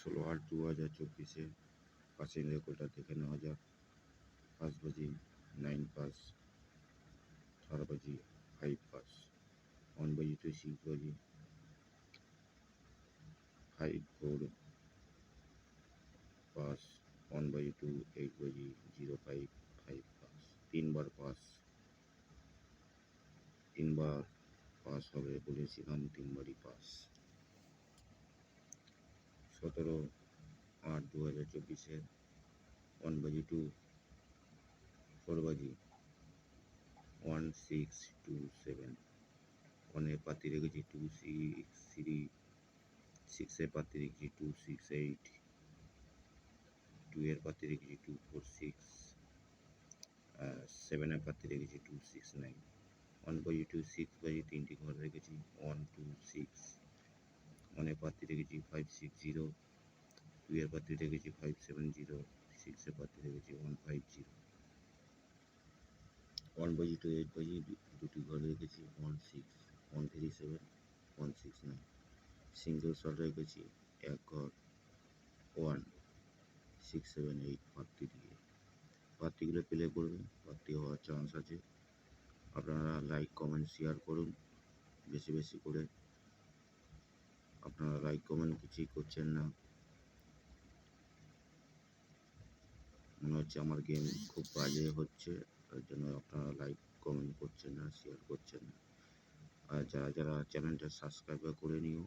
16/8/2024 passing রেকর্ডটা দেখে নেওয়া যাক। 5 বাজি 9 পাস, 4 বাজি 5 পাস, 1 বাজি to 6 বাজি 5 4 পাস, 1 বাজি to 8 বাজি 0 5 5 পাস। 3 বার পাস, 3 বার পাস হবে বলেছিলাম, 3 বারই পাস। 17/8/2024 1 বাজি to 4 বাজি 1 6 2 7, 1 এ পাতি রেখেছি 2 6 3, 6 এ পাতি রেখেছি 2 6 8, 2 এর পাতি রেখেছি 2 4 6, 7 এর পাতি রেখেছি 2 6 9, 1 বাজি to 6 বাজি 3টি ঘর রেখেছি 1 2 6, 1 এ পাতি রেখেছি 5 6 0, 2 এর পাতি রেখেছি 5 7 0, 6 এর পাতি রেখেছি 1 5 0, 1 বাজি to 8 বাজি দুটি ঘর রেখেছি 1 6 1 3 7 1 6 9, সিঙ্গেল শট রেখেছি এক ঘর 1 6 7 8 পাত্তি দিয়ে। পাত্তিগুলো প্লে করবেন, পাত্তি হওয়ার চান্স আছে। আপনারা লাইক কমেন্ট শেয়ার করুন বেশি বেশি করে। আপনারা লাইক কমেন্ট কিছুই করছেন না, মনে হচ্ছে আমার গেম খুব বাজে হচ্ছে, তার জন্য আপনারা লাইক কমেন্ট করছেন না, শেয়ার করছেন না। আর যারা যারা চ্যানেলটা সাবস্ক্রাইব করে নিও।